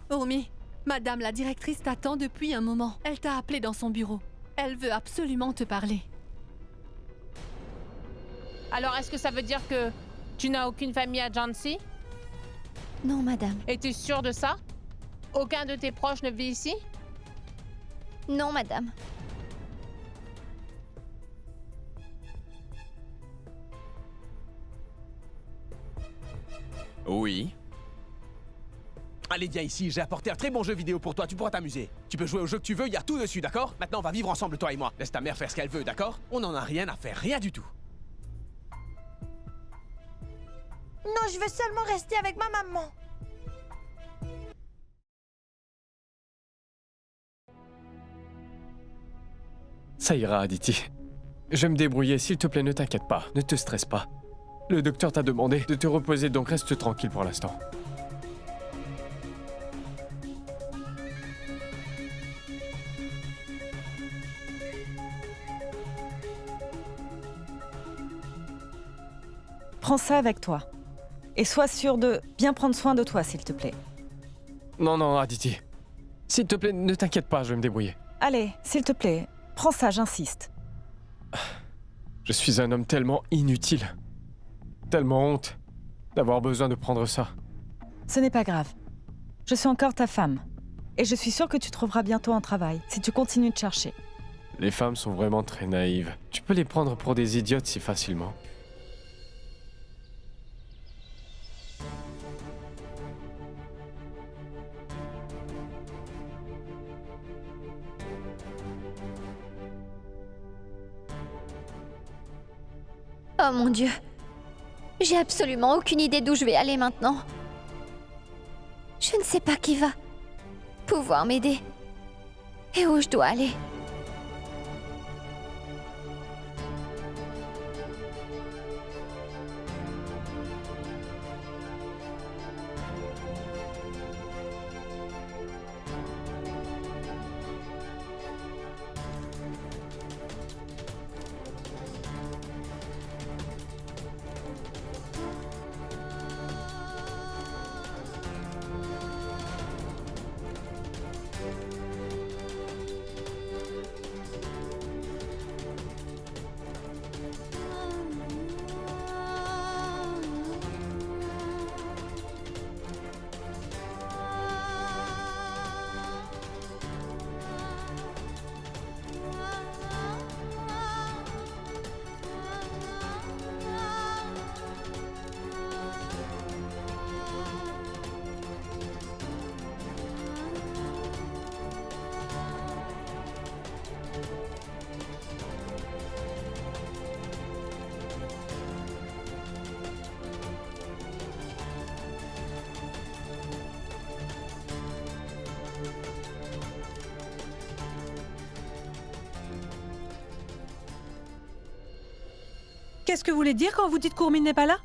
Urmi, Madame la directrice t'attend depuis un moment. Elle t'a appelé dans son bureau. Elle veut absolument te parler. Alors, est-ce que ça veut dire que tu n'as aucune famille à Jhansi? Non, madame. Es-tu sûre de ça? Aucun de tes proches ne vit ici? Non, madame. Oui. Allez, viens ici, j'ai apporté un très bon jeu vidéo pour toi, tu pourras t'amuser. Tu peux jouer au jeu que tu veux, il y a tout dessus, d'accord? Maintenant, on va vivre ensemble, toi et moi. Laisse ta mère faire ce qu'elle veut, d'accord? On n'en a rien à faire, rien du tout. Non, je veux seulement rester avec ma maman. Ça ira, Aditi. Je vais me débrouiller, s'il te plaît, ne t'inquiète pas, ne te stresse pas. Le docteur t'a demandé de te reposer, donc reste tranquille pour l'instant. Prends ça avec toi. Et sois sûr de bien prendre soin de toi, s'il te plaît. Non, non, Aditi. S'il te plaît, ne t'inquiète pas, je vais me débrouiller. Allez, s'il te plaît, prends ça, j'insiste. Je suis un homme tellement inutile. Tellement honte d'avoir besoin de prendre ça. Ce n'est pas grave. Je suis encore ta femme. Et je suis sûre que tu trouveras bientôt un travail, si tu continues de chercher. Les femmes sont vraiment très naïves. Tu peux les prendre pour des idiotes si facilement. Oh mon Dieu. J'ai absolument aucune idée d'où je vais aller maintenant. Je ne sais pas qui va pouvoir m'aider et où je dois aller. Qu'est-ce que vous voulez dire quand vous dites qu'Urmi n'est pas là?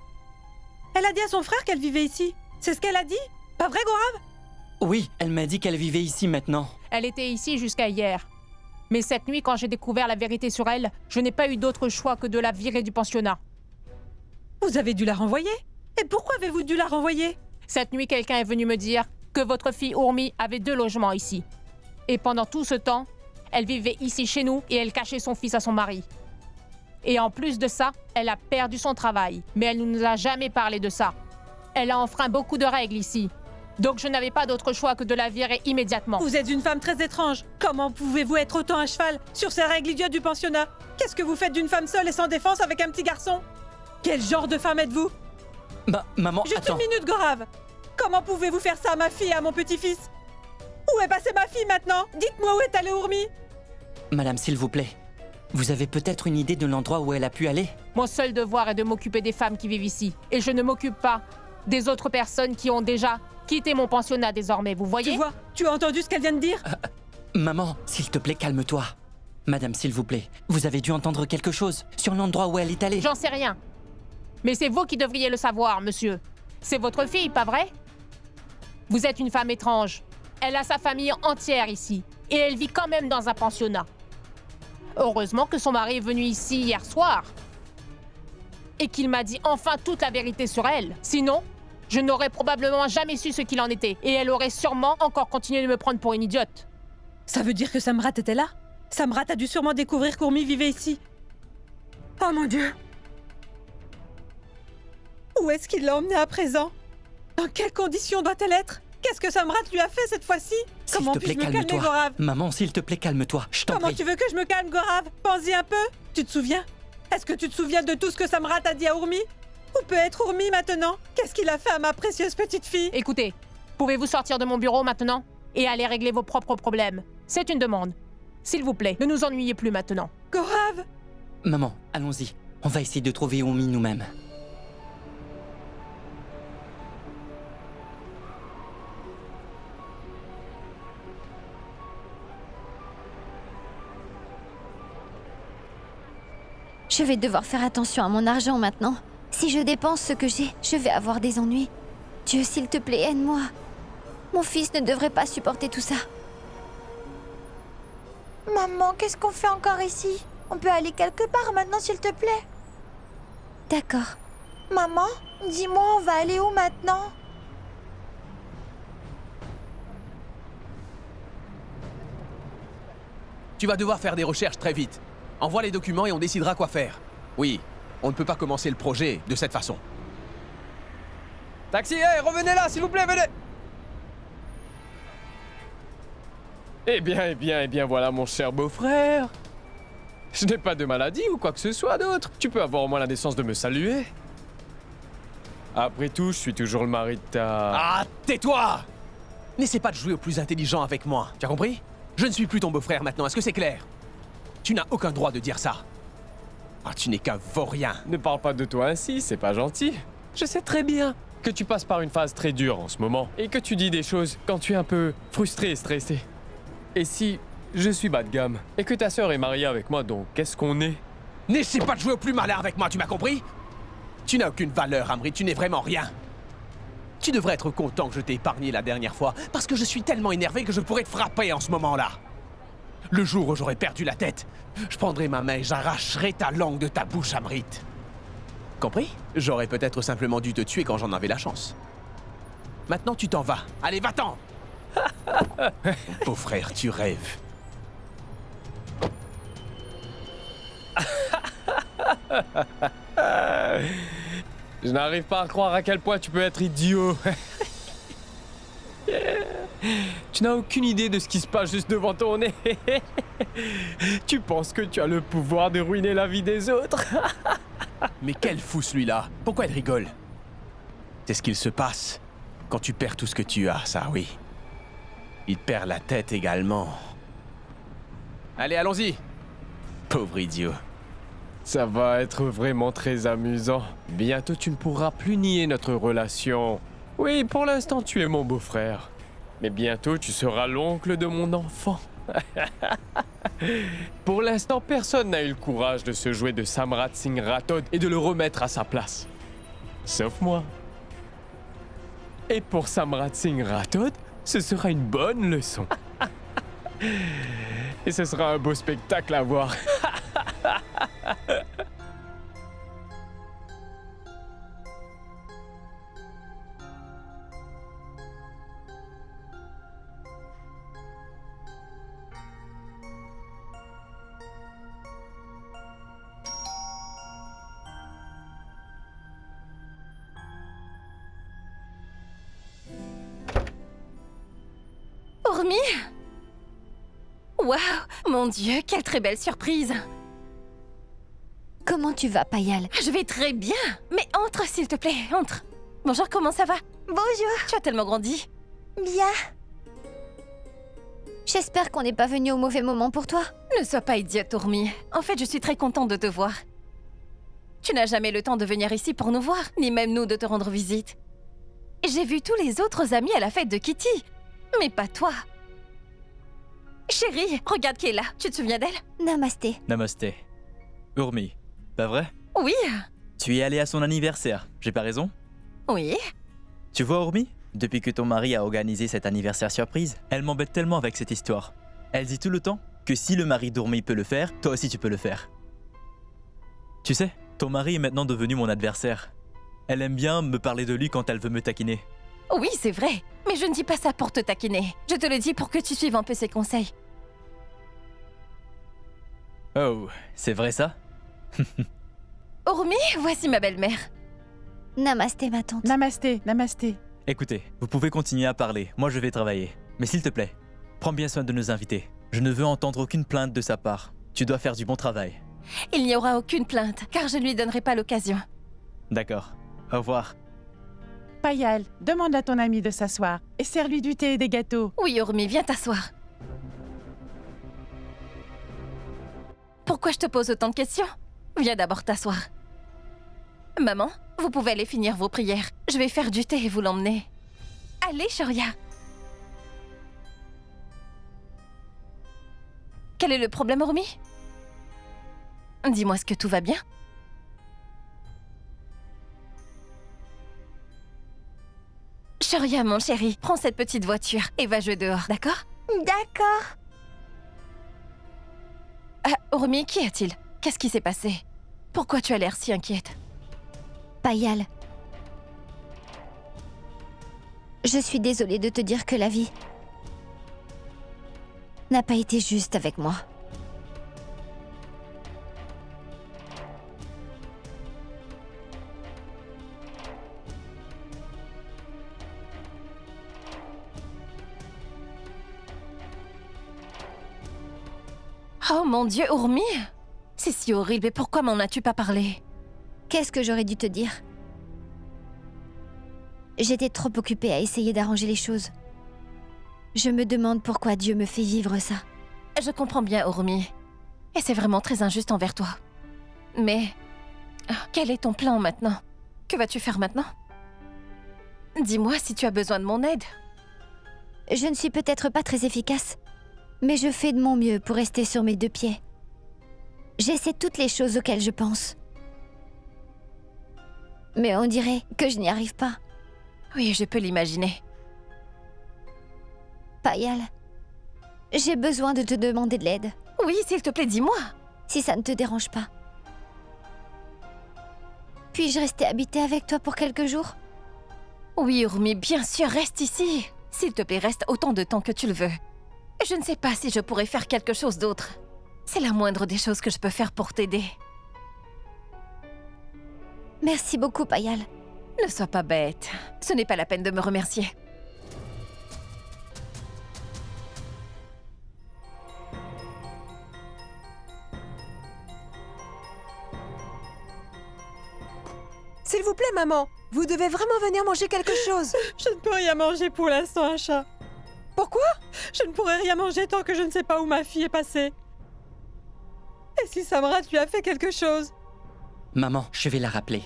Elle a dit à son frère qu'elle vivait ici. C'est ce qu'elle a dit? Pas vrai, Gaurav? Oui, elle m'a dit qu'elle vivait ici maintenant. Elle était ici jusqu'à hier. Mais cette nuit, quand j'ai découvert la vérité sur elle, je n'ai pas eu d'autre choix que de la virer du pensionnat. Vous avez dû la renvoyer? Et pourquoi avez-vous dû la renvoyer? Cette nuit, quelqu'un est venu me dire que votre fille Urmi avait 2 logements ici. Et pendant tout ce temps, elle vivait ici chez nous et elle cachait son fils à son mari. Et en plus de ça, elle a perdu son travail. Mais elle ne nous a jamais parlé de ça. Elle a enfreint beaucoup de règles ici. Donc je n'avais pas d'autre choix que de la virer immédiatement. Vous êtes une femme très étrange. Comment pouvez-vous être autant à cheval sur ces règles idiotes du pensionnat? Qu'est-ce que vous faites d'une femme seule et sans défense avec un petit garçon? Quel genre de femme êtes-vous? Bah, maman, Juste attends. une minute, Gaurav. Comment pouvez-vous faire ça à ma fille et à mon petit-fils? Où est passée ma fille maintenant? Dites-moi où est allée Urmi? Madame, s'il vous plaît. Vous avez peut-être une idée de l'endroit où elle a pu aller? Mon seul devoir est de m'occuper des femmes qui vivent ici. Et je ne m'occupe pas des autres personnes qui ont déjà quitté mon pensionnat désormais, vous voyez? Tu vois, tu as entendu ce qu'elle vient de dire? Maman, s'il te plaît, calme-toi. Madame, s'il vous plaît, vous avez dû entendre quelque chose sur l'endroit où elle est allée. J'en sais rien. Mais c'est vous qui devriez le savoir, monsieur. C'est votre fille, pas vrai? Vous êtes une femme étrange. Elle a sa famille entière ici. Et elle vit quand même dans un pensionnat. Heureusement que son mari est venu ici hier soir. Et qu'il m'a dit enfin toute la vérité sur elle. Sinon, je n'aurais probablement jamais su ce qu'il en était. Et elle aurait sûrement encore continué de me prendre pour une idiote. Ça veut dire que Samrat était là? Samrat a dû sûrement découvrir qu'Urmi vivait ici. Oh mon Dieu! Où est-ce qu'il l'a emmenée à présent? Dans quelles conditions doit-elle être? Qu'est-ce que Samrat lui a fait cette fois-ci? Comment S'il te plaît, puis-je me calmer, calme-toi. Gaurav? Maman, s'il te plaît, calme-toi. Je t'en Comment prie. tu veux que je me calme, Gaurav? Pense-y un peu. Tu te souviens? Est-ce que tu te souviens de tout ce que Samrat a dit à Urmi? Où peut être Urmi maintenant? Qu'est-ce qu'il a fait à ma précieuse petite fille? Écoutez, pouvez-vous sortir de mon bureau maintenant et aller régler vos propres problèmes? C'est une demande. S'il vous plaît, ne nous ennuyez plus maintenant. Gaurav! Maman, allons-y. On va essayer de trouver Urmi nous-mêmes. Je vais devoir faire attention à mon argent maintenant. Si je dépense ce que j'ai, je vais avoir des ennuis. Dieu, s'il te plaît, aide-moi. Mon fils ne devrait pas supporter tout ça. Maman, qu'est-ce qu'on fait encore ici? On peut aller quelque part maintenant, s'il te plaît. D'accord. Maman, dis-moi, on va aller où maintenant? Tu vas devoir faire des recherches très vite. Envoie les documents et on décidera quoi faire. Oui, on ne peut pas commencer le projet de cette façon. Taxi, hey, revenez là, s'il vous plaît, venez! Eh bien, voilà mon cher beau-frère. Je n'ai pas de maladie ou quoi que ce soit d'autre. Tu peux avoir au moins la décence de me saluer. Après tout, je suis toujours le mari de ta... Ah, tais-toi! N'essaie pas de jouer au plus intelligent avec moi, tu as compris? Je ne suis plus ton beau-frère maintenant, est-ce que c'est clair? Tu n'as aucun droit de dire ça. Ah, tu n'es qu'un vaurien. Ne parle pas de toi ainsi, c'est pas gentil. Je sais très bien que tu passes par une phase très dure en ce moment et que tu dis des choses quand tu es un peu frustré et stressé. Et si je suis bas de gamme et que ta sœur est mariée avec moi, donc qu'est-ce qu'on est? N'essaie pas de jouer au plus malin avec moi, tu m'as compris? Tu n'as aucune valeur, Amrit, tu n'es vraiment rien. Tu devrais être content que je t'ai épargné la dernière fois, parce que je suis tellement énervé que je pourrais te frapper en ce moment-là. Le jour où j'aurai perdu la tête, je prendrai ma main et j'arracherai ta langue de ta bouche, Amrit. Compris? J'aurais peut-être simplement dû te tuer quand j'en avais la chance. Maintenant, tu t'en vas. Allez, va-t'en! Beau frère, tu rêves. Je n'arrive pas à croire à quel point tu peux être idiot. Tu n'as aucune idée de ce qui se passe juste devant ton nez. Tu penses que tu as le pouvoir de ruiner la vie des autres. Mais quel fou celui-là! Pourquoi il rigole? C'est ce qu'il se passe quand tu perds tout ce que tu as, ça oui. Il perd la tête également. Allez, allons-y! Pauvre idiot. Ça va être vraiment très amusant. Bientôt, tu ne pourras plus nier notre relation. Oui, pour l'instant, tu es mon beau-frère. Mais bientôt, tu seras l'oncle de mon enfant. Pour l'instant, personne n'a eu le courage de se jouer de Samrat Singh Rathod et de le remettre à sa place. Sauf moi. Et pour Samrat Singh Rathod, ce sera une bonne leçon. Et ce sera un beau spectacle à voir. Urmi? Waouh! Mon Dieu, quelle très belle surprise! Comment tu vas, Payal? Je vais très bien! Mais entre, s'il te plaît, entre! Bonjour, comment ça va? Bonjour. Tu as tellement grandi! Bien. J'espère qu'on n'est pas venu au mauvais moment pour toi. Ne sois pas idiote, Urmi. En fait, je suis très contente de te voir. Tu n'as jamais le temps de venir ici pour nous voir, ni même nous de te rendre visite. J'ai vu tous les autres amis à la fête de Kitty, mais pas toi. Chérie, regarde qui est là. Tu te souviens d'elle? Namasté. Namasté. Urmi, pas vrai? Oui. Tu es allé à son anniversaire, j'ai pas raison? Oui. Tu vois, Urmi, depuis que ton mari a organisé cet anniversaire surprise, elle m'embête tellement avec cette histoire. Elle dit tout le temps que si le mari d'Urmi peut le faire, toi aussi tu peux le faire. Tu sais, ton mari est maintenant devenu mon adversaire. Elle aime bien me parler de lui quand elle veut me taquiner. Oui, c'est vrai. Mais je ne dis pas ça pour te taquiner. Je te le dis pour que tu suives un peu ses conseils. Oh, c'est vrai ça? Urmi, voici ma belle-mère. Namasté, ma tante. Namasté, namasté. Écoutez, vous pouvez continuer à parler, moi je vais travailler. Mais s'il te plaît, prends bien soin de nos invités. Je ne veux entendre aucune plainte de sa part. Tu dois faire du bon travail. Il n'y aura aucune plainte, car je ne lui donnerai pas l'occasion. D'accord. Au revoir. Payal, demande à ton ami de s'asseoir et sers-lui du thé et des gâteaux. Oui, Urmi, viens t'asseoir. Pourquoi je te pose autant de questions? Viens d'abord t'asseoir. Maman, vous pouvez aller finir vos prières. Je vais faire du thé et vous l'emmener. Allez, Shoria. Quel est le problème, Urmi? Dis-moi, est-ce que tout va bien? Shoria, mon chéri, prends cette petite voiture et va jouer dehors, d'accord? D'accord. Ah, Urmi, qu'y a-t-il? Qu'est-ce qui s'est passé? Pourquoi tu as l'air si inquiète? Payal. Je suis désolée de te dire que la vie n'a pas été juste avec moi. Oh mon Dieu, Urmi! C'est si horrible, et pourquoi m'en as-tu pas parlé? Qu'est-ce que j'aurais dû te dire? J'étais trop occupée à essayer d'arranger les choses. Je me demande pourquoi Dieu me fait vivre ça. Je comprends bien, Urmi. Et c'est vraiment très injuste envers toi. Mais... quel est ton plan maintenant? Que vas-tu faire maintenant? Dis-moi si tu as besoin de mon aide. Je ne suis peut-être pas très efficace, mais je fais de mon mieux pour rester sur mes deux pieds. J'essaie toutes les choses auxquelles je pense. Mais on dirait que je n'y arrive pas. Oui, je peux l'imaginer. Payal, j'ai besoin de te demander de l'aide. Oui, s'il te plaît, dis-moi. Si ça ne te dérange pas. Puis-je rester habiter avec toi pour quelques jours? Oui, Urmi, bien sûr, reste ici. S'il te plaît, reste autant de temps que tu le veux. Je ne sais pas si je pourrais faire quelque chose d'autre. C'est la moindre des choses que je peux faire pour t'aider. Merci beaucoup, Payal. Ne sois pas bête. Ce n'est pas la peine de me remercier. S'il vous plaît, maman, vous devez vraiment venir manger quelque chose. Je ne peux rien manger pour l'instant, Asha. Pourquoi? Je ne pourrai rien manger tant que je ne sais pas où ma fille est passée. Et si Samrat lui a fait quelque chose? Maman, je vais la rappeler.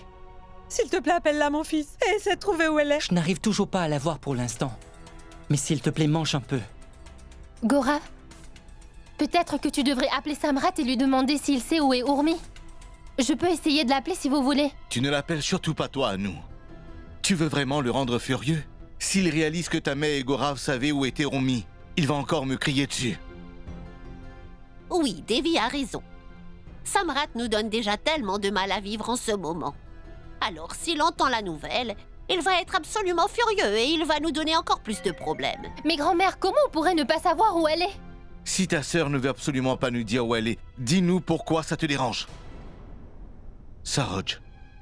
S'il te plaît, appelle-la, mon fils, et essaie de trouver où elle est. Je n'arrive toujours pas à la voir pour l'instant. Mais s'il te plaît, mange un peu. Gorav, peut-être que tu devrais appeler Samrat et lui demander s'il sait où est Urmi. Je peux essayer de l'appeler si vous voulez. Tu ne l'appelles surtout pas toi à nous. Tu veux vraiment le rendre furieux? S'il réalise que ta mère et Gorav savaient où était Urmi, il va encore me crier dessus. Oui, Devi a raison. Samrat nous donne déjà tellement de mal à vivre en ce moment. Alors, s'il entend la nouvelle, il va être absolument furieux et il va nous donner encore plus de problèmes. Mais grand-mère, comment on pourrait ne pas savoir où elle est? Si ta sœur ne veut absolument pas nous dire où elle est, dis-nous pourquoi ça te dérange. Saroj,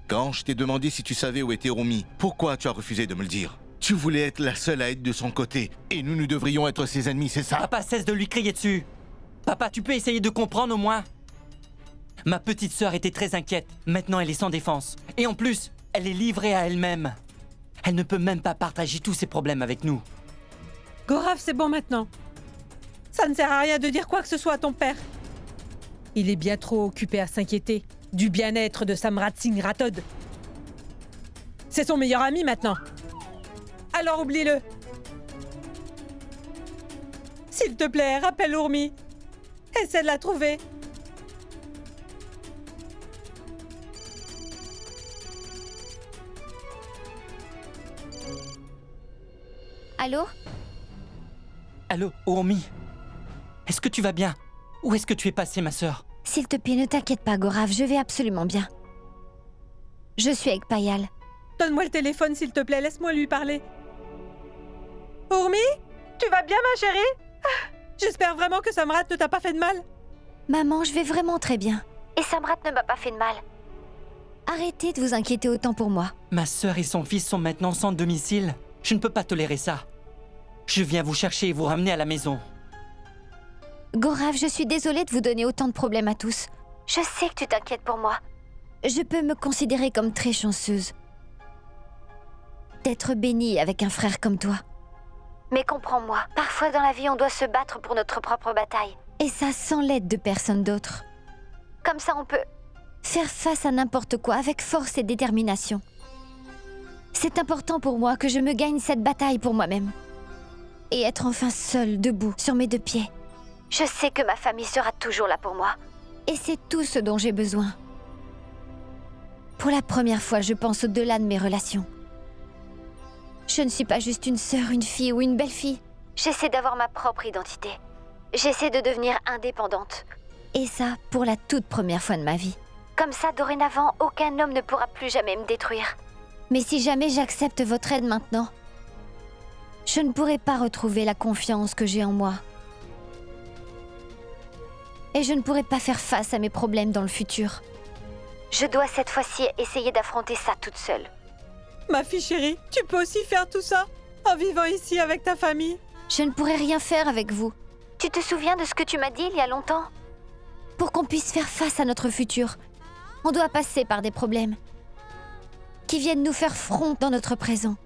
quand je t'ai demandé si tu savais où était Urmi, pourquoi tu as refusé de me le dire? Tu voulais être la seule à être de son côté, et nous devrions être ses ennemis, c'est ça? Papa, cesse de lui crier dessus. Papa, tu peux essayer de comprendre au moins? Ma petite sœur était très inquiète. Maintenant, elle est sans défense. Et en plus, elle est livrée à elle-même. Elle ne peut même pas partager tous ses problèmes avec nous. Gorav, c'est bon maintenant. Ça ne sert à rien de dire quoi que ce soit à ton père. Il est bien trop occupé à s'inquiéter du bien-être de Samrat Singh Rathod. C'est son meilleur ami maintenant. Alors oublie-le. S'il te plaît, rappelle Urmi. Essaie de la trouver. Allô? Allô, Urmi? Est-ce que tu vas bien? Où est-ce que tu es passée, ma sœur? S'il te plaît, ne t'inquiète pas, Gorav, je vais absolument bien. Je suis avec Payal. Donne-moi le téléphone, s'il te plaît, laisse-moi lui parler. Urmi, tu vas bien, ma chérie? J'espère vraiment que Samrat ne t'a pas fait de mal. Maman, je vais vraiment très bien. Et Samrat ne m'a pas fait de mal. Arrêtez de vous inquiéter autant pour moi. Ma sœur et son fils sont maintenant sans domicile. Je ne peux pas tolérer ça. Je viens vous chercher et vous ramener à la maison. Gorav, je suis désolée de vous donner autant de problèmes à tous. Je sais que tu t'inquiètes pour moi. Je peux me considérer comme très chanceuse d'être bénie avec un frère comme toi. Mais comprends-moi, parfois dans la vie on doit se battre pour notre propre bataille. Et ça sans l'aide de personne d'autre. Comme ça on peut faire face à n'importe quoi avec force et détermination. C'est important pour moi que je me gagne cette bataille pour moi-même. Et être enfin seule, debout, sur mes deux pieds. Je sais que ma famille sera toujours là pour moi. Et c'est tout ce dont j'ai besoin. Pour la première fois, je pense au-delà de mes relations. Je ne suis pas juste une sœur, une fille ou une belle-fille. J'essaie d'avoir ma propre identité. J'essaie de devenir indépendante. Et ça, pour la toute première fois de ma vie. Comme ça, dorénavant, aucun homme ne pourra plus jamais me détruire. Mais si jamais j'accepte votre aide maintenant, je ne pourrai pas retrouver la confiance que j'ai en moi. Et je ne pourrai pas faire face à mes problèmes dans le futur. Je dois cette fois-ci essayer d'affronter ça toute seule. Ma fille chérie, tu peux aussi faire tout ça en vivant ici avec ta famille. Je ne pourrai rien faire avec vous. Tu te souviens de ce que tu m'as dit il y a longtemps? Pour qu'on puisse faire face à notre futur, on doit passer par des problèmes qui viennent nous faire front dans notre présent.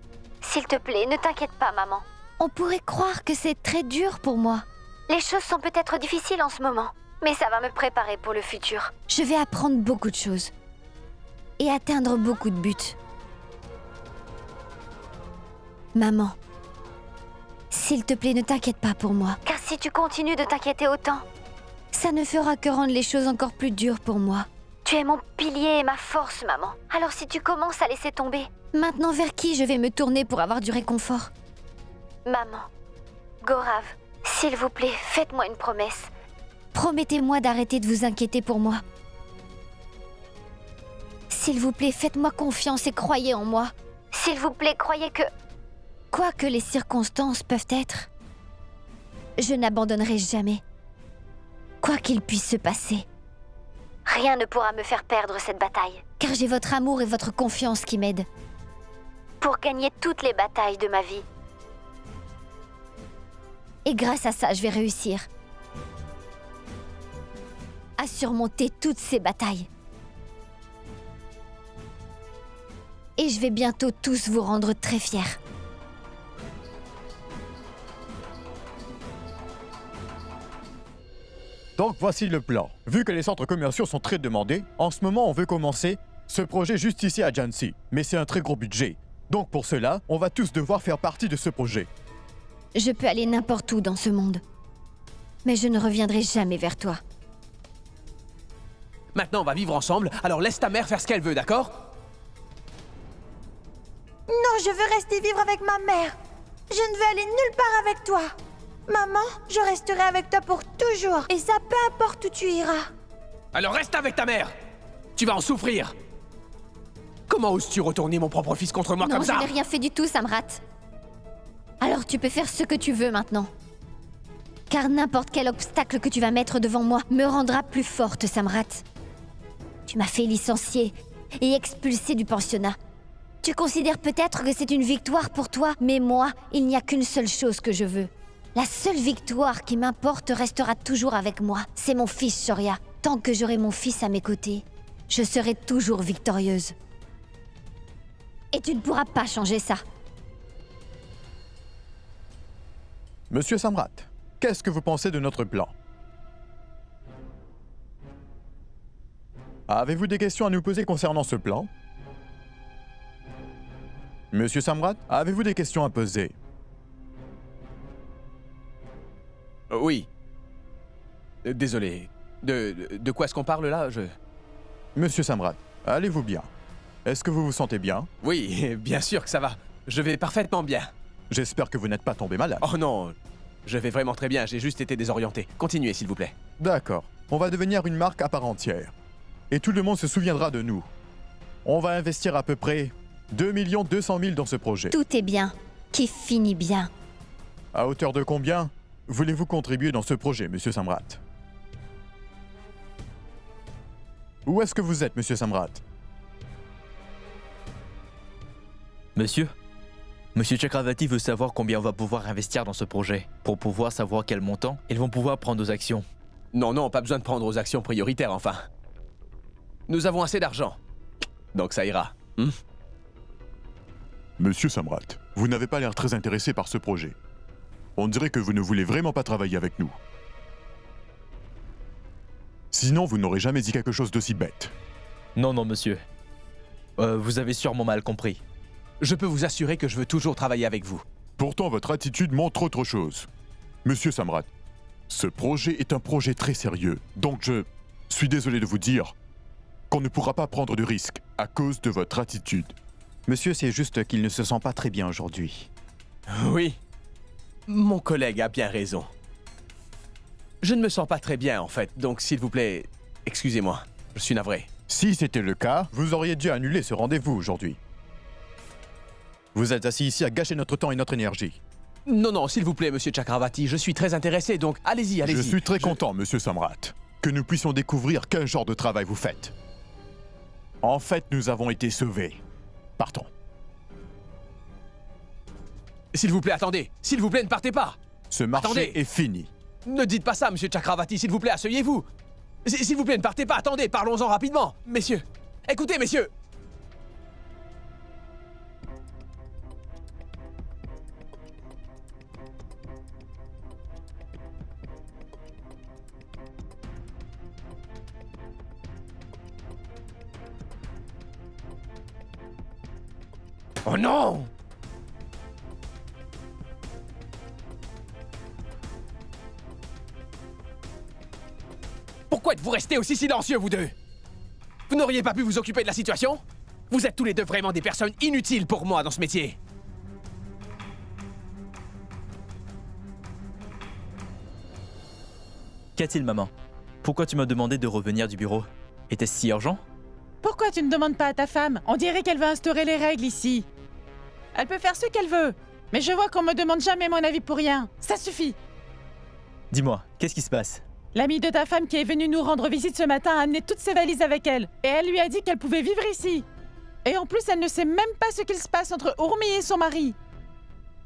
S'il te plaît, ne t'inquiète pas, maman. On pourrait croire que c'est très dur pour moi. Les choses sont peut-être difficiles en ce moment, mais ça va me préparer pour le futur. Je vais apprendre beaucoup de choses et atteindre beaucoup de buts. Maman, s'il te plaît, ne t'inquiète pas pour moi. Car si tu continues de t'inquiéter autant, ça ne fera que rendre les choses encore plus dures pour moi. Tu es mon pilier et ma force, maman. Alors si tu commences à laisser tomber, maintenant vers qui je vais me tourner pour avoir du réconfort? Maman, Gorav, s'il vous plaît, faites-moi une promesse. Promettez-moi d'arrêter de vous inquiéter pour moi. S'il vous plaît, faites-moi confiance et croyez en moi. S'il vous plaît, croyez que... Quoi que les circonstances peuvent être, je n'abandonnerai jamais. Quoi qu'il puisse se passer, rien ne pourra me faire perdre cette bataille. Car j'ai votre amour et votre confiance qui m'aident pour gagner toutes les batailles de ma vie. Et grâce à ça, je vais réussir à surmonter toutes ces batailles. Et je vais bientôt tous vous rendre très fiers. Donc voici le plan. Vu que les centres commerciaux sont très demandés, en ce moment on veut commencer ce projet juste ici à Jhansi. Mais c'est un très gros budget. Donc pour cela, on va tous devoir faire partie de ce projet. Je peux aller n'importe où dans ce monde. Mais je ne reviendrai jamais vers toi. Maintenant, on va vivre ensemble, alors laisse ta mère faire ce qu'elle veut, d'accord? Non, je veux rester vivre avec ma mère. Je ne veux aller nulle part avec toi. Maman, je resterai avec toi pour toujours. Et ça, peu importe où tu iras. Alors reste avec ta mère! Tu vas en souffrir! Comment oses-tu retourner mon propre fils contre moi comme ça? Non, je n'ai rien fait du tout, Samrat. Alors tu peux faire ce que tu veux maintenant. Car n'importe quel obstacle que tu vas mettre devant moi me rendra plus forte, Samrat. Tu m'as fait licencier et expulser du pensionnat. Tu considères peut-être que c'est une victoire pour toi, mais moi, il n'y a qu'une seule chose que je veux. La seule victoire qui m'importe restera toujours avec moi. C'est mon fils, Shoria. Tant que j'aurai mon fils à mes côtés, je serai toujours victorieuse. Et tu ne pourras pas changer ça. Monsieur Samrat, qu'est-ce que vous pensez de notre plan? Avez-vous des questions à nous poser concernant ce plan? Monsieur Samrat, avez-vous des questions à poser? Oui. Désolé. De quoi est-ce qu'on parle là? Monsieur Samrat, allez-vous bien? Est-ce que vous vous sentez bien? Oui, bien sûr que ça va. Je vais parfaitement bien. J'espère que vous n'êtes pas tombé malade. Oh non, je vais vraiment très bien, j'ai juste été désorienté. Continuez, s'il vous plaît. D'accord. On va devenir une marque à part entière. Et tout le monde se souviendra de nous. On va investir à peu près 2 200 000 dans ce projet. Tout est bien, qui finit bien. À hauteur de combien voulez-vous contribuer dans ce projet, monsieur Samrat? Où est-ce que vous êtes, monsieur Samrat? Monsieur Chakravarti veut savoir combien on va pouvoir investir dans ce projet, pour pouvoir savoir quel montant ils vont pouvoir prendre aux actions. Non, non, pas besoin de prendre aux actions prioritaires, enfin. Nous avons assez d'argent. Donc ça ira. Monsieur Samrat, vous n'avez pas l'air très intéressé par ce projet. On dirait que vous ne voulez vraiment pas travailler avec nous. Sinon, vous n'aurez jamais dit quelque chose d'aussi bête. Non, monsieur. Vous avez sûrement mal compris. Je peux vous assurer que je veux toujours travailler avec vous. Pourtant, votre attitude montre autre chose. Monsieur Samrat, ce projet est un projet très sérieux. Donc je suis désolé de vous dire qu'on ne pourra pas prendre de risque à cause de votre attitude. Monsieur, c'est juste qu'il ne se sent pas très bien aujourd'hui. Oui. Mon collègue a bien raison. Je ne me sens pas très bien, en fait. Donc, s'il vous plaît, excusez-moi. Je suis navré. Si c'était le cas, vous auriez dû annuler ce rendez-vous aujourd'hui. Vous êtes assis ici à gâcher notre temps et notre énergie. Non, non, s'il vous plaît, monsieur Chakravarti, je suis très intéressé, donc allez-y, allez-y. Je suis très content, monsieur Samrat, que nous puissions découvrir quel genre de travail vous faites. En fait, nous avons été sauvés. Partons. S'il vous plaît, attendez. S'il vous plaît, ne partez pas. Ce marché est fini. Ne dites pas ça, monsieur Chakravarti, s'il vous plaît, asseyez-vous. S'il vous plaît, ne partez pas, attendez, parlons-en rapidement. Messieurs, écoutez, messieurs. Oh non! Pourquoi êtes-vous restés aussi silencieux, vous deux? Vous n'auriez pas pu vous occuper de la situation? Vous êtes tous les deux vraiment des personnes inutiles pour moi dans ce métier. Qu'a-t-il, maman? Pourquoi tu m'as demandé de revenir du bureau? Était-ce si urgent? Pourquoi tu ne demandes pas à ta femme? On dirait qu'elle va instaurer les règles ici. Elle peut faire ce qu'elle veut. Mais je vois qu'on me demande jamais mon avis pour rien. Ça suffit. Dis-moi, qu'est-ce qui se passe? L'amie de ta femme qui est venue nous rendre visite ce matin a amené toutes ses valises avec elle. Et elle lui a dit qu'elle pouvait vivre ici. Et en plus, elle ne sait même pas ce qu'il se passe entre Urmi et son mari.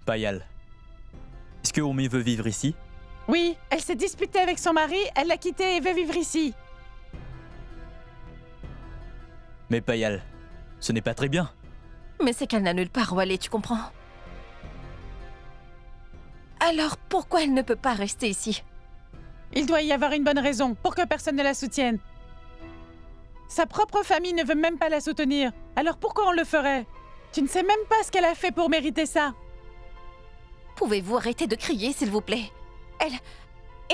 Payal, est-ce que Urmi veut vivre ici? Oui, elle s'est disputée avec son mari, elle l'a quitté et veut vivre ici. Mais Payal, ce n'est pas très bien. Mais c'est qu'elle n'a nulle part où aller, tu comprends? Alors pourquoi elle ne peut pas rester ici? Il doit y avoir une bonne raison pour que personne ne la soutienne. Sa propre famille ne veut même pas la soutenir. Alors pourquoi on le ferait? Tu ne sais même pas ce qu'elle a fait pour mériter ça. Pouvez-vous arrêter de crier, s'il vous plaît? Elle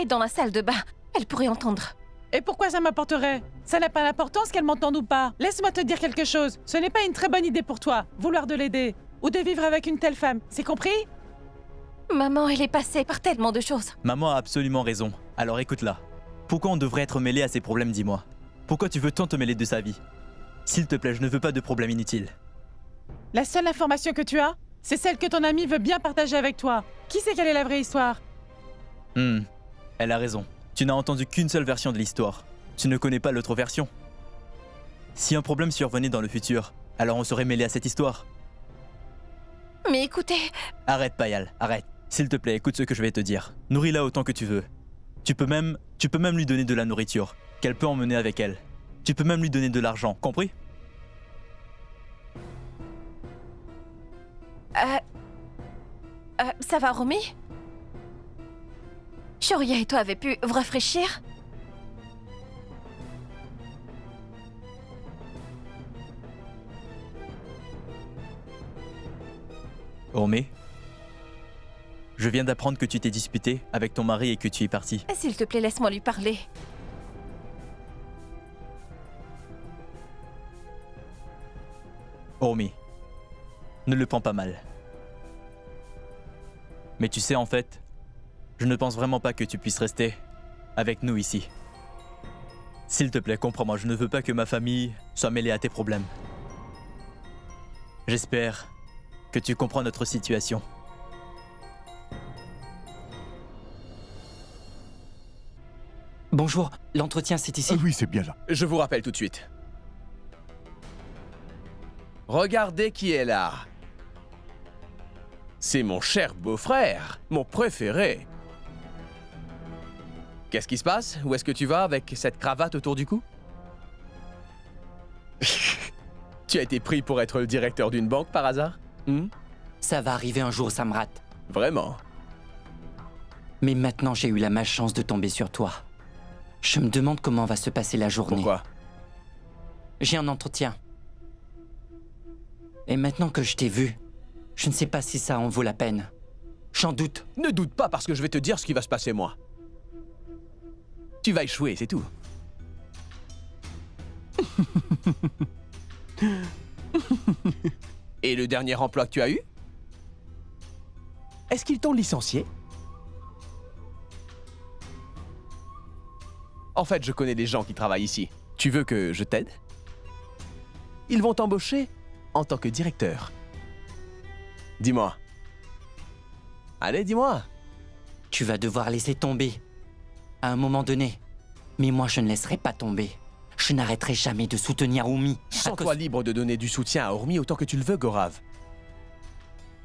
est dans la salle de bain. Elle pourrait entendre. Et pourquoi ça m'apporterait? Ça n'a pas d'importance qu'elle m'entende ou pas. Laisse-moi te dire quelque chose. Ce n'est pas une très bonne idée pour toi, vouloir de l'aider. Ou de vivre avec une telle femme. C'est compris? Maman, elle est passée par tellement de choses. Maman a absolument raison. Alors écoute-la. Pourquoi on devrait être mêlé à ses problèmes, dis-moi? Pourquoi tu veux tant te mêler de sa vie? S'il te plaît, je ne veux pas de problème inutile. La seule information que tu as, c'est celle que ton ami veut bien partager avec toi. Qui sait quelle est la vraie histoire? Elle a raison. Tu n'as entendu qu'une seule version de l'histoire. Tu ne connais pas l'autre version. Si un problème survenait dans le futur, alors on serait mêlé à cette histoire. Mais écoutez... Arrête, Payal, arrête. S'il te plaît, écoute ce que je vais te dire. Nourris-la autant que tu veux. Tu peux même lui donner de la nourriture, qu'elle peut emmener avec elle. Tu peux même lui donner de l'argent, compris? Ça va, Urmi? Shoria et toi avez pu vous rafraîchir? Urmi, je viens d'apprendre que tu t'es disputé avec ton mari et que tu es parti. S'il te plaît, laisse-moi lui parler. Urmi, ne le prends pas mal. Mais tu sais, en fait, je ne pense vraiment pas que tu puisses rester avec nous ici. S'il te plaît, comprends-moi, je ne veux pas que ma famille soit mêlée à tes problèmes. J'espère que tu comprends notre situation. Bonjour, l'entretien c'est ici. Oui, c'est bien là. Je vous rappelle tout de suite. Regardez qui est là. C'est mon cher beau-frère, mon préféré. Qu'est-ce qui se passe? Où est-ce que tu vas avec cette cravate autour du cou? Tu as été pris pour être le directeur d'une banque par hasard? Ça va arriver un jour, Samrat. Vraiment? Mais maintenant j'ai eu la malchance de tomber sur toi. Je me demande comment va se passer la journée. Pourquoi? J'ai un entretien. Et maintenant que je t'ai vu, je ne sais pas si ça en vaut la peine. J'en doute. Ne doute pas parce que je vais te dire ce qui va se passer moi. Tu vas échouer, c'est tout. Et le dernier emploi que tu as eu? Est-ce qu'ils t'ont licencié? En fait, je connais des gens qui travaillent ici. Tu veux que je t'aide? Ils vont t'embaucher en tant que directeur. Dis-moi. Allez, dis-moi. Tu vas devoir laisser tomber. À un moment donné. Mais moi, je ne laisserai pas tomber. Je n'arrêterai jamais de soutenir Oumi. Sens-toi libre de donner du soutien à Ormi autant que tu le veux, Gorav.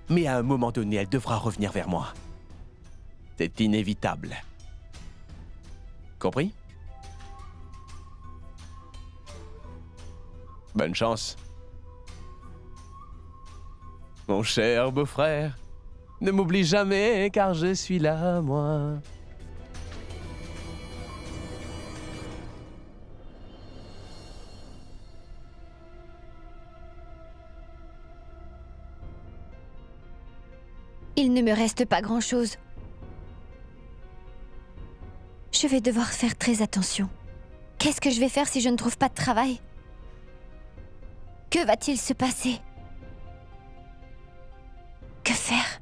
Mais à un moment donné, elle devra revenir vers moi. C'est inévitable. Compris? Bonne chance. Mon cher beau-frère, ne m'oublie jamais car je suis là, moi. Il ne me reste pas grand-chose. Je vais devoir faire très attention. Qu'est-ce que je vais faire si je ne trouve pas de travail? Que va-t-il se passer? Que faire?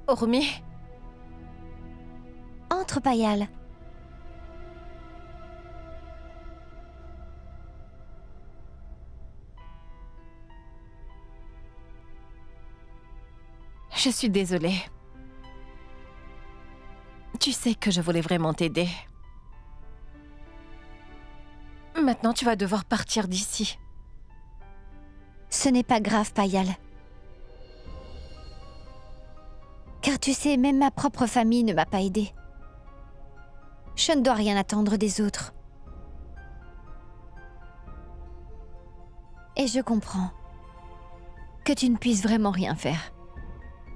Ormi? Entre, Payal. Je suis désolée. Tu sais que je voulais vraiment t'aider. Maintenant, tu vas devoir partir d'ici. Ce n'est pas grave, Payal. Car tu sais, même ma propre famille ne m'a pas aidée. Je ne dois rien attendre des autres. Et je comprends que tu ne puisses vraiment rien faire.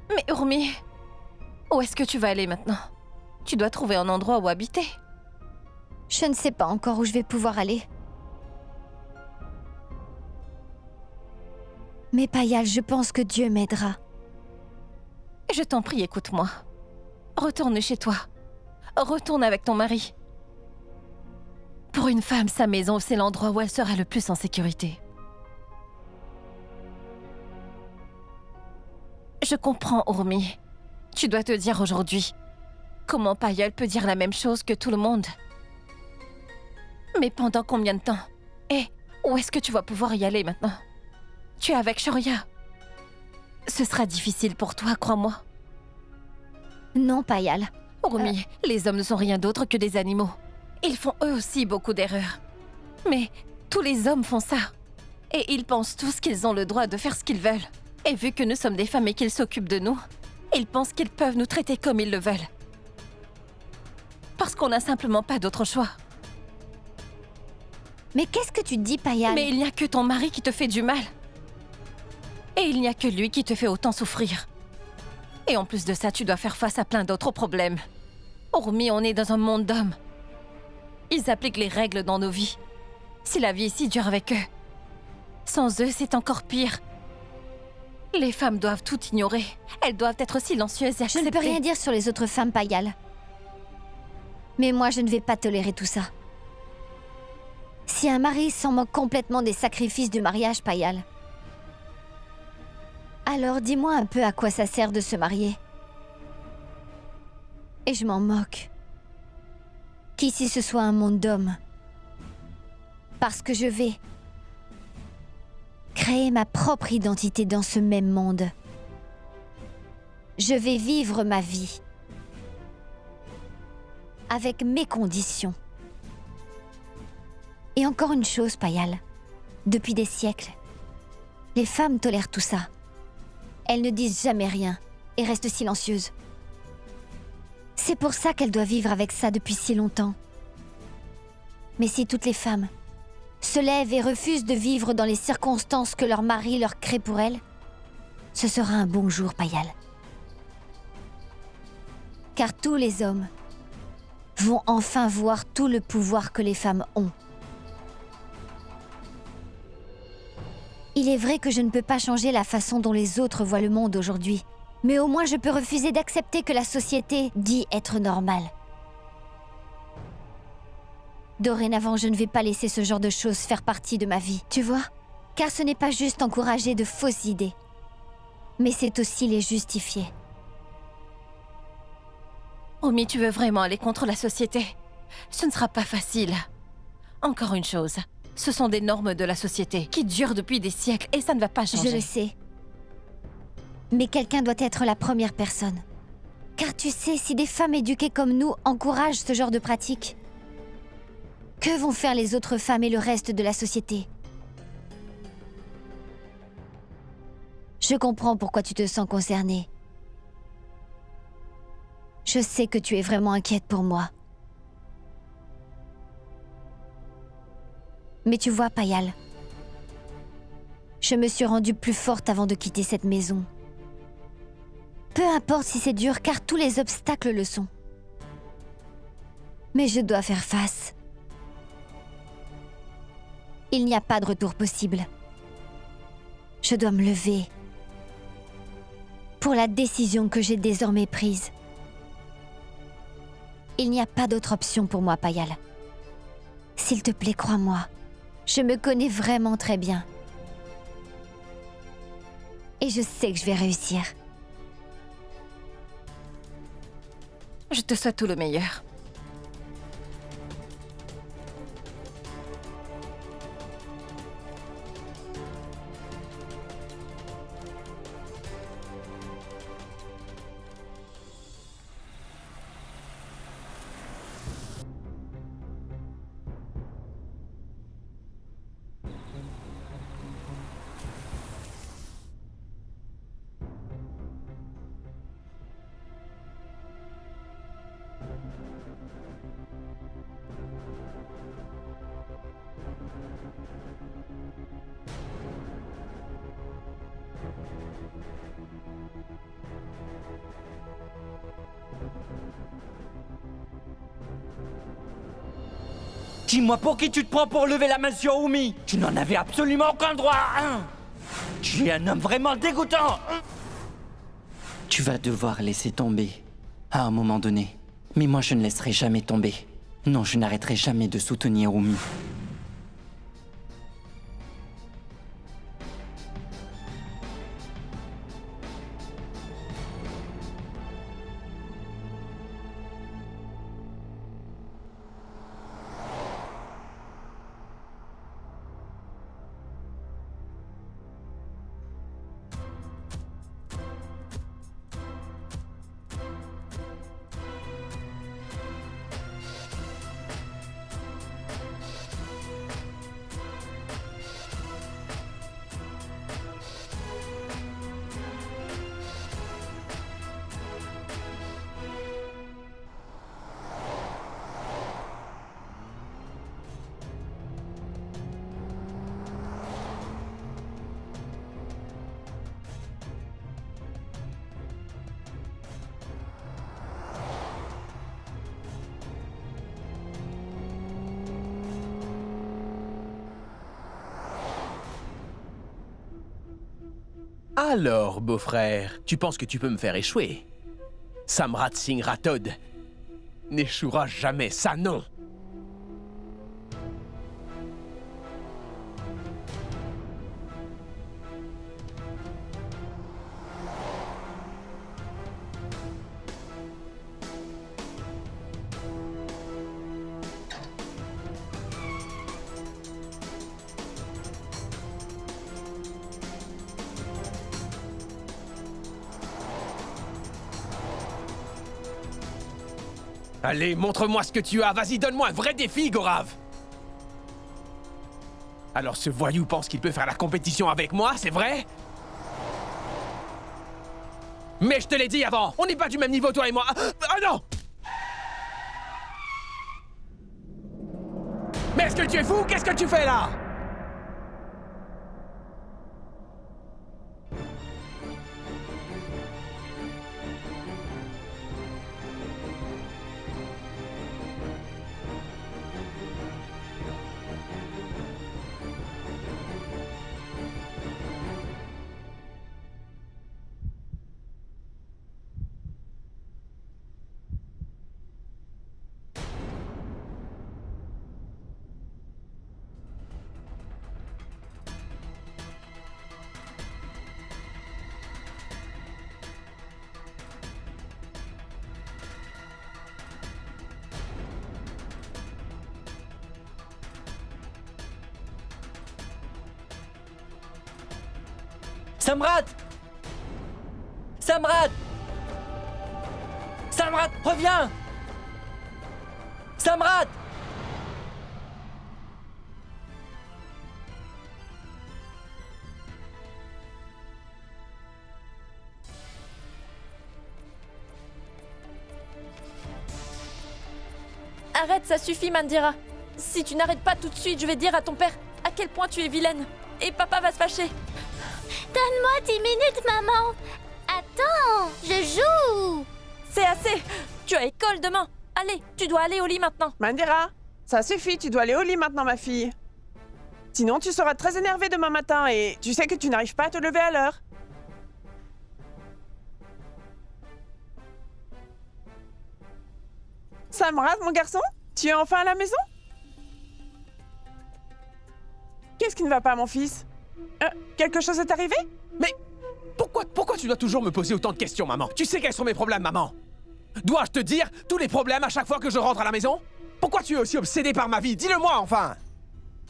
Mais Urmi, où est-ce que tu vas aller maintenant? Tu dois trouver un endroit où habiter. Je ne sais pas encore où je vais pouvoir aller. Mais Payal, je pense que Dieu m'aidera. Je t'en prie, écoute-moi. Retourne chez toi. Retourne avec ton mari. Pour une femme, sa maison, c'est l'endroit où elle sera le plus en sécurité. Je comprends, Urmi. Tu dois te dire aujourd'hui comment Payal peut dire la même chose que tout le monde. Mais pendant combien de temps? Et où est-ce que tu vas pouvoir y aller maintenant? Tu es avec Shoria. Ce sera difficile pour toi, crois-moi. Non, Payal. Urmi, les hommes ne sont rien d'autre que des animaux. Ils font eux aussi beaucoup d'erreurs. Mais tous les hommes font ça. Et ils pensent tous qu'ils ont le droit de faire ce qu'ils veulent. Et vu que nous sommes des femmes et qu'ils s'occupent de nous, ils pensent qu'ils peuvent nous traiter comme ils le veulent. Parce qu'on n'a simplement pas d'autre choix. Mais qu'est-ce que tu dis, Payal? Mais il n'y a que ton mari qui te fait du mal. Et il n'y a que lui qui te fait autant souffrir. Et en plus de ça, tu dois faire face à plein d'autres problèmes. Hormis, on est dans un monde d'hommes. Ils appliquent les règles dans nos vies. Si la vie est si dure avec eux, sans eux, c'est encore pire. Les femmes doivent tout ignorer. Elles doivent être silencieuses et accepter. Je ne peux rien dire sur les autres femmes, Payal. Mais moi, je ne vais pas tolérer tout ça. Si un mari s'en moque complètement des sacrifices du mariage, Payal, alors dis-moi un peu à quoi ça sert de se marier. Et je m'en moque. qu'ici ce soit un monde d'hommes. Parce que je vais créer ma propre identité dans ce même monde. Je vais vivre ma vie avec mes conditions. Et encore une chose, Payal. Depuis des siècles, les femmes tolèrent tout ça. Elles ne disent jamais rien et restent silencieuses. C'est pour ça qu'elles doivent vivre avec ça depuis si longtemps. Mais si toutes les femmes se lèvent et refusent de vivre dans les circonstances que leur mari leur crée pour elles, ce sera un bon jour, Payal. Car tous les hommes vont enfin voir tout le pouvoir que les femmes ont. Il est vrai que je ne peux pas changer la façon dont les autres voient le monde aujourd'hui, mais au moins je peux refuser d'accepter que la société dit être normale. Dorénavant, je ne vais pas laisser ce genre de choses faire partie de ma vie, tu vois? Car ce n'est pas juste encourager de fausses idées, mais c'est aussi les justifier. Omi, tu veux vraiment aller contre la société? Ce ne sera pas facile. Encore une chose, ce sont des normes de la société qui durent depuis des siècles et ça ne va pas changer. Je le sais. Mais quelqu'un doit être la première personne. Car tu sais, si des femmes éduquées comme nous encouragent ce genre de pratique, que vont faire les autres femmes et le reste de la société? Je comprends pourquoi tu te sens concernée. Je sais que tu es vraiment inquiète pour moi. Mais tu vois, Payal, je me suis rendue plus forte avant de quitter cette maison. Peu importe si c'est dur, car tous les obstacles le sont. Mais je dois faire face. Il n'y a pas de retour possible. Je dois me lever pour la décision que j'ai désormais prise. Il n'y a pas d'autre option pour moi, Payal. S'il te plaît, crois-moi. Je me connais vraiment très bien. Et je sais que je vais réussir. Je te souhaite tout le meilleur. Dis-moi pour qui tu te prends pour lever la main sur Omi? Tu n'en avais absolument aucun droit, hein? Tu es un homme vraiment dégoûtant! Tu vas devoir laisser tomber, à un moment donné. Mais moi je ne laisserai jamais tomber. Non, je n'arrêterai jamais de soutenir Omi. Alors, beau-frère, tu penses que tu peux me faire échouer? Samrat Singh Rathod n'échouera jamais, ça non! Allez, montre-moi ce que tu as. Vas-y, donne-moi un vrai défi, Gorav. Alors ce voyou pense qu'il peut faire la compétition avec moi, c'est vrai? Mais je te l'ai dit avant, on n'est pas du même niveau, toi et moi. Ah non! Mais est-ce que tu es fou? Qu'est-ce que tu fais là? Samrat! Samrat! Samrat, reviens! Samrat! Arrête, ça suffit, Mandira. Si tu n'arrêtes pas tout de suite, je vais dire à ton père à quel point tu es vilaine. Et papa va se fâcher. Donne-moi 10 minutes, maman. Attends, je joue. C'est assez. Tu as école demain. Allez, tu dois aller au lit maintenant. Mandira, ça suffit, tu dois aller au lit maintenant, ma fille. Sinon, tu seras très énervée demain matin et tu sais que tu n'arrives pas à te lever à l'heure. Samrat, mon garçon, tu es enfin à la maison? Qu'est-ce qui ne va pas, mon fils? Quelque chose est arrivé? Mais pourquoi tu dois toujours me poser autant de questions, maman? Tu sais quels sont mes problèmes, maman? Dois-je te dire tous les problèmes à chaque fois que je rentre à la maison? Pourquoi tu es aussi obsédé par ma vie? Dis-le-moi, enfin!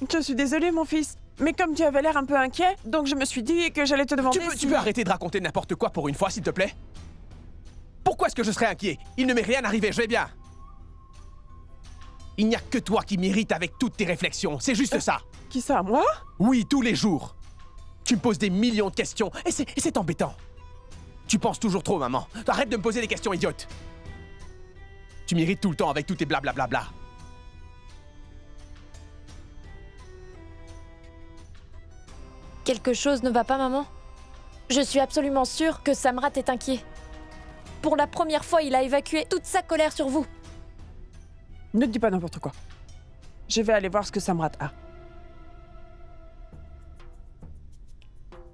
Je suis désolée, mon fils. Mais comme tu avais l'air un peu inquiet, donc je me suis dit que j'allais te demander Tu peux arrêter de raconter n'importe quoi pour une fois, s'il te plaît? Pourquoi est-ce que je serais inquiet? Il ne m'est rien arrivé, je vais bien. Il n'y a que toi qui m'irrites avec toutes tes réflexions, c'est juste ça. Qui ça, moi? Oui, tous les jours. Tu me poses des millions de questions, et c'est embêtant. Tu penses toujours trop, maman. Arrête de me poser des questions idiotes. Tu m'irrites tout le temps avec tous tes blablabla. Quelque chose ne va pas, maman? Je suis absolument sûre que Samrat est inquiet. Pour la première fois, il a évacué toute sa colère sur vous. Ne dis pas n'importe quoi. Je vais aller voir ce que Samrat a.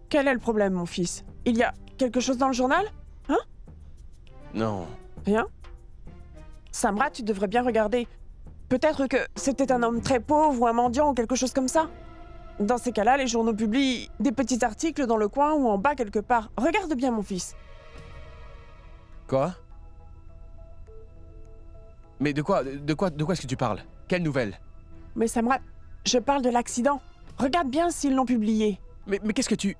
Quel est le problème, mon fils? Il y a quelque chose dans le journal? Hein? Non. Rien? Samrat, tu devrais bien regarder. Peut-être que c'était un homme très pauvre ou un mendiant ou quelque chose comme ça. Dans ces cas-là, les journaux publient des petits articles dans le coin ou en bas quelque part. Regarde bien, mon fils. Quoi? Mais de quoi est-ce que tu parles? Quelle nouvelle? Mais Samrat, je parle de l'accident. Regarde bien s'ils l'ont publié. Mais qu'est-ce que tu...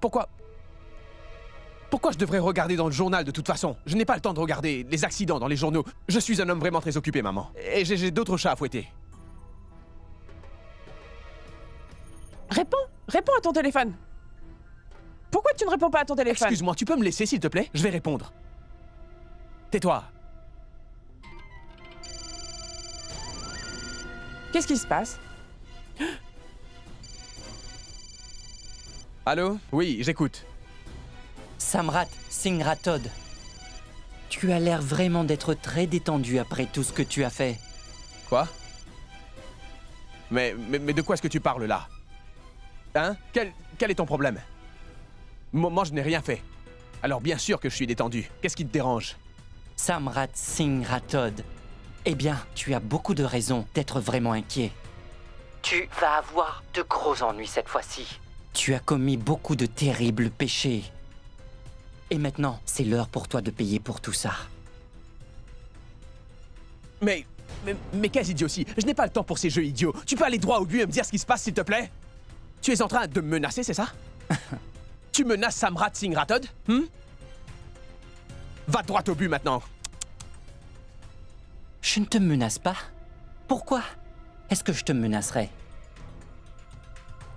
Pourquoi je devrais regarder dans le journal de toute façon? Je n'ai pas le temps de regarder les accidents dans les journaux. Je suis un homme vraiment très occupé, maman. Et j'ai d'autres chats à fouetter. Réponds à ton téléphone. Pourquoi tu ne réponds pas à ton téléphone? Excuse-moi, tu peux me laisser, s'il te plaît? Je vais répondre. Tais-toi. Qu'est-ce qui se passe? Allô? Oui, j'écoute. Samrat Singh Rathod. Tu as l'air vraiment d'être très détendu après tout ce que tu as fait. Quoi? Mais de quoi est-ce que tu parles là? Hein? Quel est ton problème? Moi, je n'ai rien fait. Alors bien sûr que je suis détendu. Qu'est-ce qui te dérange? Samrat Singh Rathod. Eh bien, tu as beaucoup de raisons d'être vraiment inquiet. Tu vas avoir de gros ennuis cette fois-ci. Tu as commis beaucoup de terribles péchés. Et maintenant, c'est l'heure pour toi de payer pour tout ça. Mais quelle idiotie! Je n'ai pas le temps pour ces jeux idiots. Tu peux aller droit au but et me dire ce qui se passe, s'il te plaît? Tu es en train de me menacer, c'est ça? Tu menaces Samrat Singh Rathod? Va droit au but maintenant. Je ne te menace pas. Pourquoi est-ce que je te menacerais?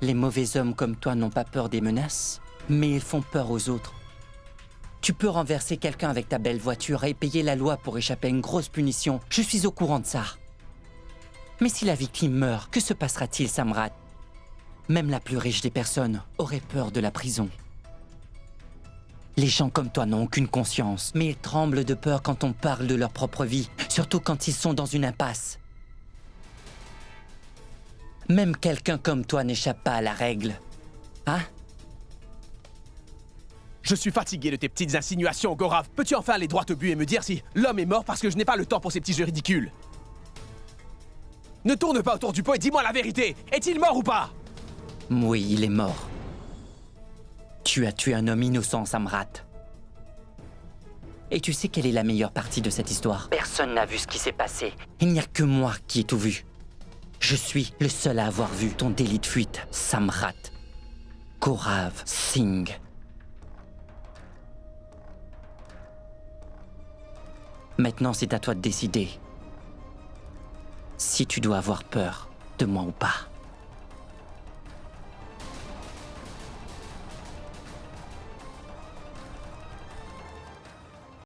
Les mauvais hommes comme toi n'ont pas peur des menaces, mais ils font peur aux autres. Tu peux renverser quelqu'un avec ta belle voiture et payer la loi pour échapper à une grosse punition. Je suis au courant de ça. Mais si la victime meurt, que se passera-t-il, Samrat? Même la plus riche des personnes aurait peur de la prison. Les gens comme toi n'ont aucune conscience, mais ils tremblent de peur quand on parle de leur propre vie, surtout quand ils sont dans une impasse. Même quelqu'un comme toi n'échappe pas à la règle. Hein? Je suis fatigué de tes petites insinuations, Gorav. Peux-tu enfin aller droit au but et me dire si l'homme est mort parce que je n'ai pas le temps pour ces petits jeux ridicules? Ne tourne pas autour du pot et dis-moi la vérité. Est-il mort ou pas? Oui, il est mort. Tu as tué un homme innocent, Samrat. Et tu sais quelle est la meilleure partie de cette histoire? Personne n'a vu ce qui s'est passé. Il n'y a que moi qui ai tout vu. Je suis le seul à avoir vu ton délit de fuite, Samrat. Gorav Singh. Maintenant, c'est à toi de décider si tu dois avoir peur de moi ou pas.